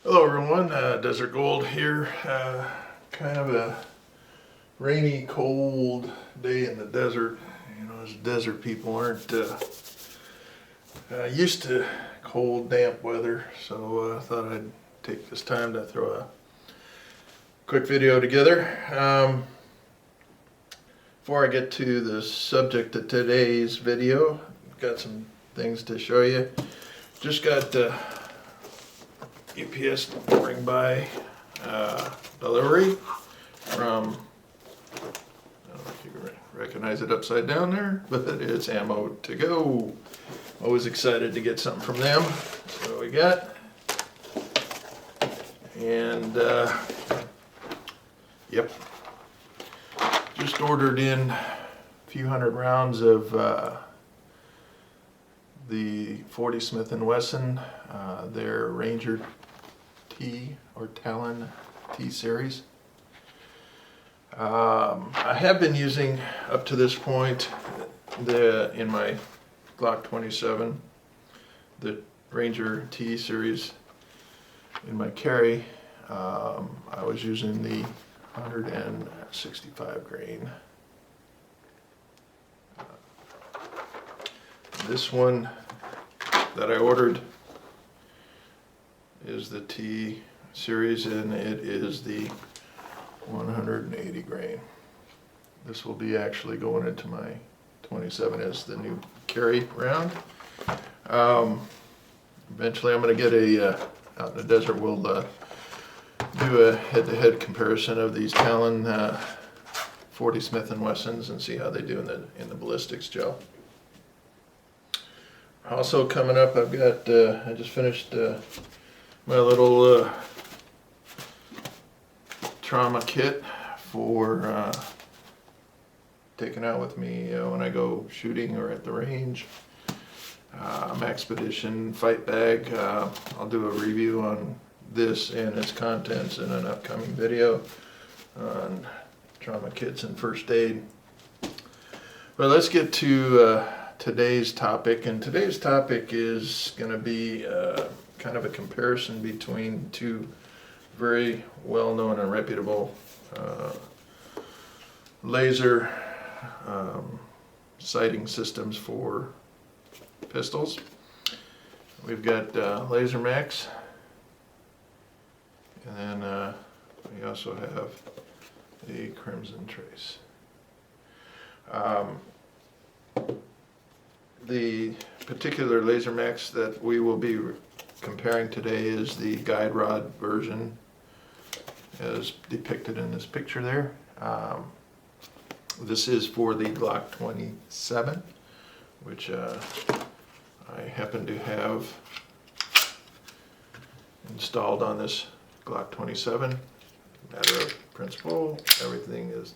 Hello everyone, Desert Gold here. Kind of a rainy, cold day in the desert. You know, as desert people aren't used to cold, damp weather, so I thought I'd take this time to throw a quick video together. Before I get to the subject of today's video, I've got some things to show you. Just got UPS bring by delivery from, I don't know if you recognize it upside down there, but it's Ammo to Go. Always excited to get something from them. So we got, and yep, just ordered in a few hundred rounds of the 40 Smith & Wesson, their Ranger T or Talon T series. I have been using up to this point in my Glock 27 the Ranger T series. In my carry, I was using the 165 grain. This one that I ordered is the T series, and it is the 180 grain. This will be actually going into my 27 as the new carry round. Eventually I'm going to get out in the desert, we'll do a head-to-head comparison of these Talon 40 Smith & Wessons and see how they do in the ballistics gel. Also coming up, I've got, I just finished my little trauma kit for taking out with me when I go shooting or at the range. Expedition fight bag. I'll do a review on this and its contents in an upcoming video on trauma kits and first aid. But let's get to today's topic, and today's topic is going to be kind of a comparison between two very well-known and reputable laser sighting systems for pistols. We've got Lasermax, and then we also have the Crimson Trace. The particular Lasermax that we will be comparing today is the guide rod version, as depicted in this picture there. This is for the Glock 27, which I happen to have installed on this Glock 27. Matter of principle, everything it's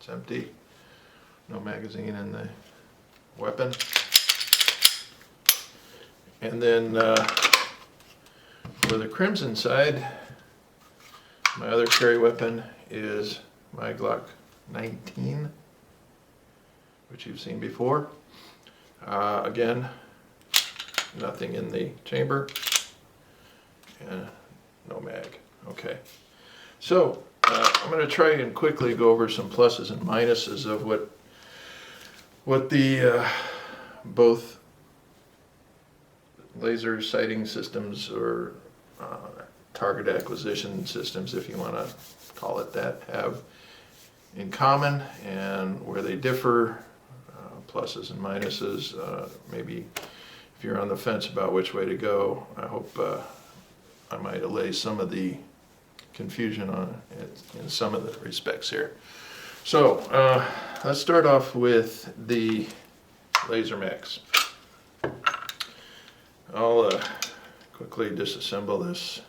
empty, no magazine in the weapon. And then for the Crimson side, my other carry weapon is my Glock 19, which you've seen before. Again, nothing in the chamber and no mag. Okay, so I'm going to try and quickly go over some pluses and minuses of what the both laser sighting systems, or target acquisition systems, if you want to call it that, have in common, and where they differ, pluses and minuses. Maybe if you're on the fence about which way to go, I hope I might allay some of the confusion on it in some of the respects here. So let's start off with the Lasermax. I'll quickly disassemble this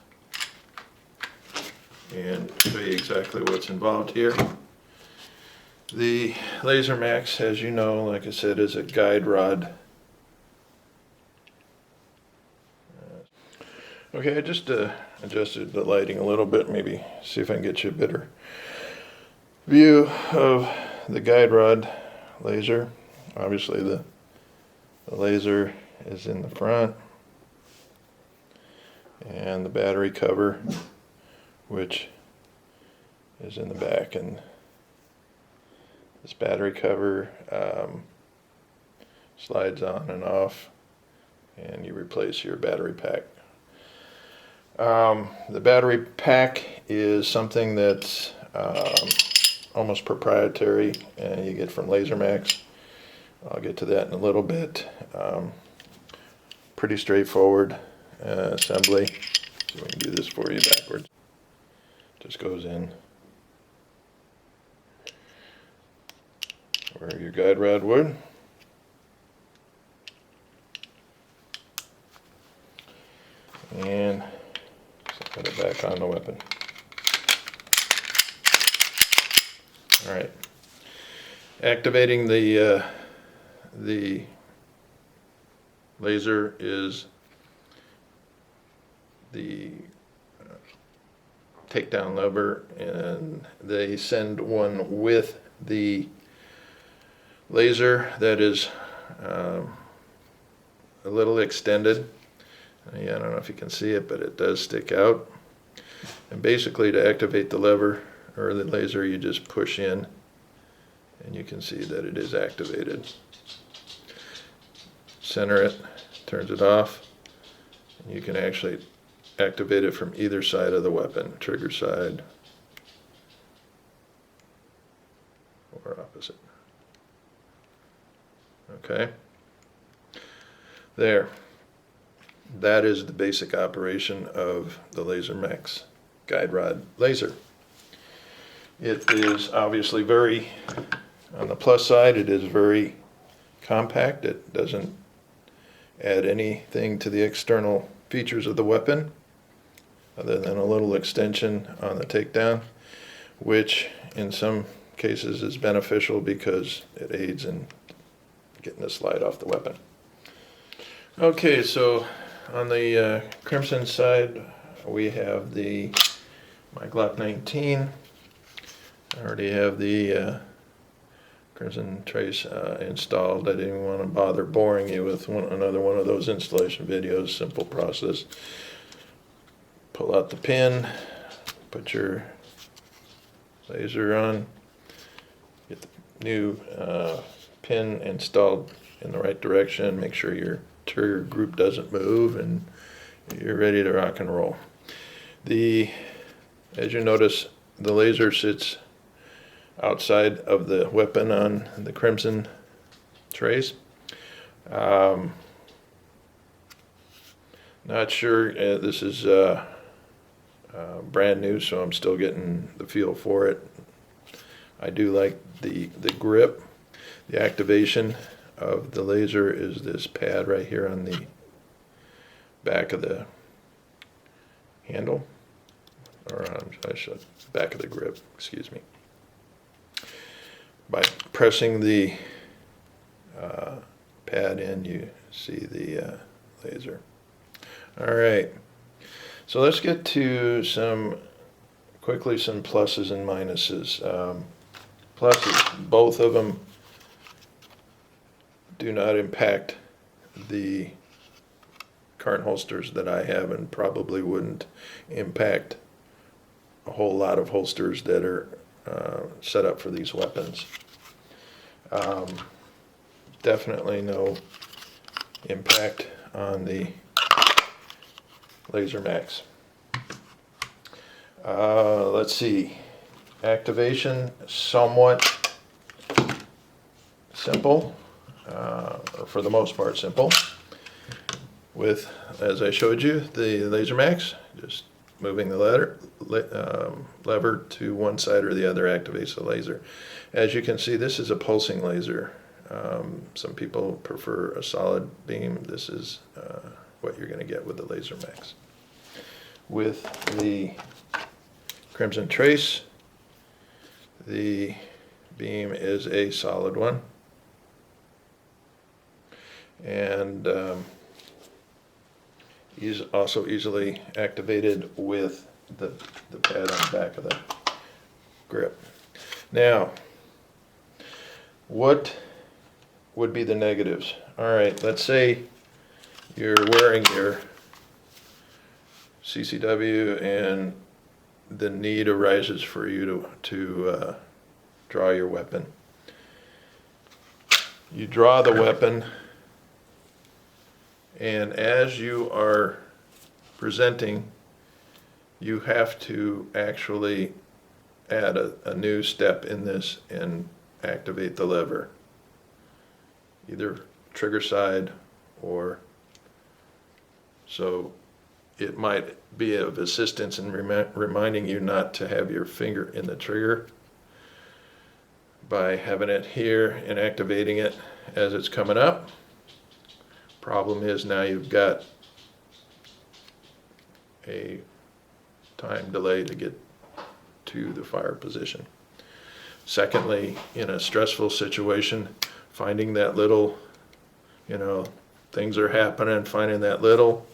and show you exactly what's involved here. The Lasermax, as you know, like I said, is a guide rod. Okay, I just adjusted the lighting a little bit, maybe see if I can get you a better view of the guide rod laser. Obviously the laser is in the front. and the battery cover, which is in the back. And this battery cover slides on and off, and you replace your battery pack. The battery pack is something that's almost proprietary, and you get from Lasermax. I'll get to that in a little bit. Pretty straightforward assembly. So we can do this for you backwards. Just goes in where your guide rod would. And put it back on the weapon. Alright. Activating the laser is the takedown lever, and they send one with the laser that is a little extended. Yeah, I don't know if you can see it, but it does stick out. And basically, to activate the lever or the laser, you just push in, and you can see that it is activated. Center it, turns it off, and you can actually activate it from either side of the weapon, trigger side or opposite. Okay, there. That is the basic operation of the Lasermax guide rod laser. It is obviously very, on the plus side, it is very compact. It doesn't add anything to the external features of the weapon other than a little extension on the takedown, which in some cases is beneficial because it aids in getting the slide off the weapon. Okay, so on the Crimson side, we have my Glock 19. I already have the Crimson Trace installed. I didn't want to bother boring you with another one of those installation videos. Simple process. Pull out the pin, put your laser on, get the new pin installed in the right direction, make sure your trigger group doesn't move, and you're ready to rock and roll. As you notice, the laser sits outside of the weapon on the Crimson Trace. Not sure, this is brand new, so I'm still getting the feel for it. I do like the grip. The activation of the laser is this pad right here on the back of the handle, or I should back of the grip, excuse me. By pressing the pad in, you see the laser. All right, so let's get to some pluses and minuses. Pluses, both of them do not impact the current holsters that I have, and probably wouldn't impact a whole lot of holsters that are set up for these weapons. Definitely no impact on the Lasermax. Let's see, activation somewhat simple, or for the most part simple, with, as I showed you, the Lasermax, just moving the lever to one side or the other activates the laser. As you can see, this is a pulsing laser. Some people prefer a solid beam. This is what you're going to get with the Lasermax. With the Crimson Trace, the beam is a solid one, and is also easily activated with the pad on the back of the grip. Now, what would be the negatives? All right, let's say you're wearing CCW and the need arises for you to draw your weapon. You draw the weapon, and as you are presenting, you have to actually add a new step in this and activate the lever, either trigger side or so. It might be of assistance in reminding you not to have your finger in the trigger by having it here and activating it as it's coming up. Problem is now you've got a time delay to get to the fire position. Secondly, in a stressful situation, finding that little, things are happening, finding that little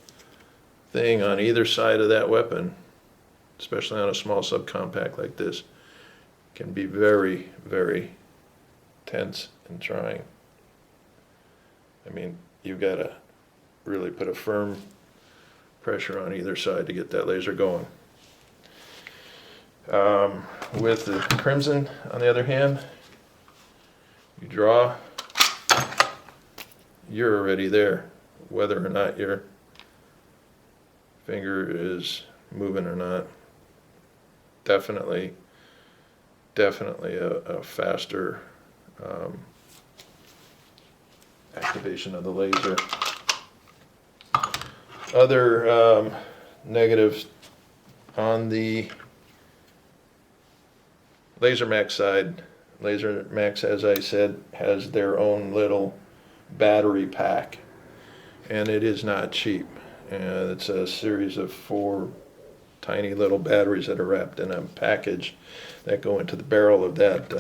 thing on either side of that weapon, especially on a small subcompact like this, can be very, very tense and trying. I mean, you've got to really put a firm pressure on either side to get that laser going. With the Crimson, on the other hand, you draw, you're already there, whether or not your finger is moving or not. Definitely a faster activation of the laser. Other negatives on the Lasermax side. Lasermax, as I said, has their own little battery pack, and it is not cheap. And it's a series of 4 tiny little batteries that are wrapped in a package that go into the barrel of that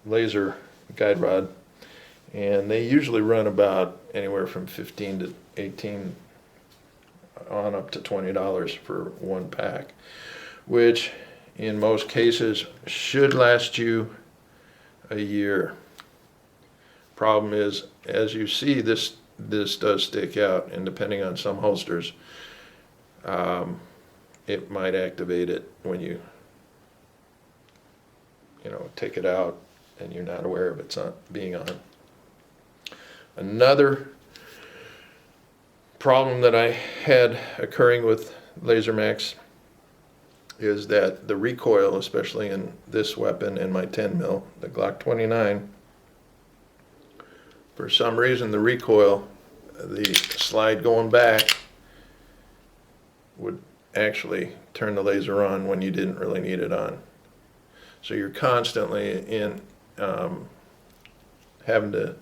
laser guide rod, and they usually run about anywhere from 15 to 18 on up to $20 for one pack, which in most cases should last you a year. Problem is, as you see, this does stick out, and depending on some holsters, it might activate it when you take it out and you're not aware of it's not being on. Another problem that I had occurring with Lasermax is that the recoil, especially in this weapon and my 10 mil, the Glock 29, for some reason the recoil, the slide going back, would actually turn the laser on when you didn't really need it on. So you're constantly in having to,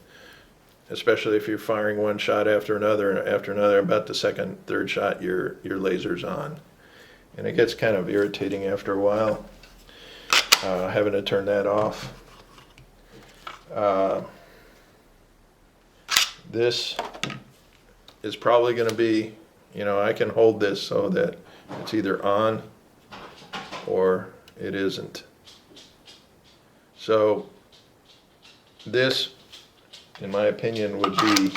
especially if you're firing one shot after another, about the second, third shot your laser's on. And it gets kind of irritating after a while, having to turn that off. This is probably going to be, I can hold this so that it's either on or it isn't. So this, in my opinion, would be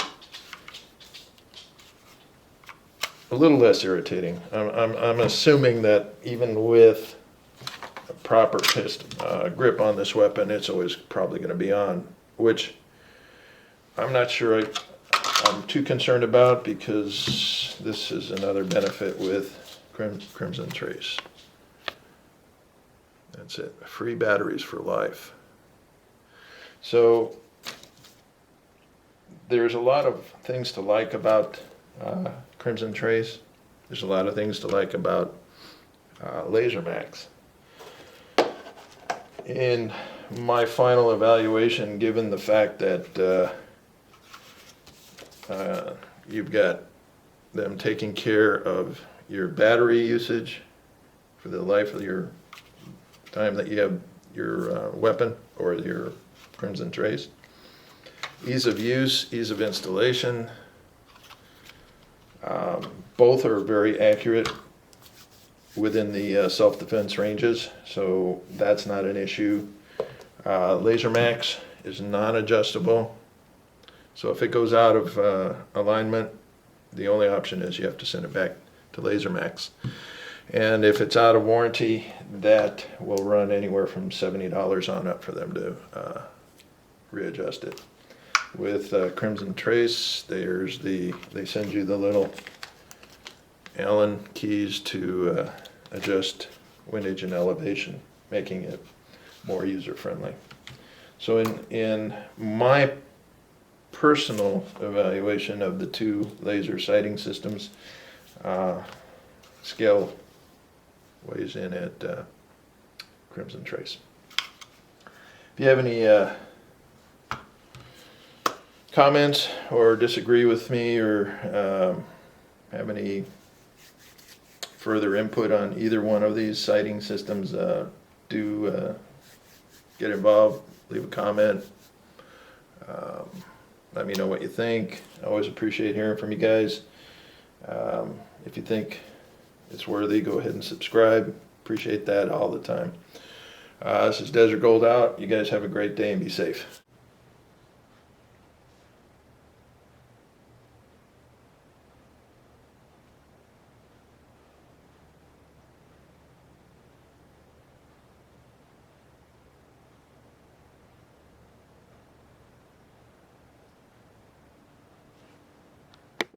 a little less irritating. I'm assuming that even with a proper grip on this weapon, it's always probably going to be on, which I'm not sure I'm too concerned about, because this is another benefit with Crimson Trace. That's it. Free batteries for life. So there's a lot of things to like about Crimson Trace. There's a lot of things to like about Lasermax. In my final evaluation, given the fact that you've got them taking care of your battery usage for the life of your time that you have your weapon or your Crimson Trace, ease of use, ease of installation, both are very accurate within the self-defense ranges, so that's not an issue. Lasermax is non-adjustable, so if it goes out of alignment, the only option is you have to send it back to Lasermax. And if it's out of warranty, that will run anywhere from $70 on up for them to readjust it. With Crimson Trace, they send you the little Allen keys to adjust windage and elevation, making it more user-friendly. So in my personal evaluation of the two laser sighting systems, scale weighs in at Crimson Trace. If you have any comments or disagree with me, or have any further input on either one of these sighting systems, do get involved, leave a comment, let me know what you think. I always appreciate hearing from you guys. If you think it's worthy, go ahead and subscribe. Appreciate that all the time. This is Desert Gold out. You guys have a great day and be safe.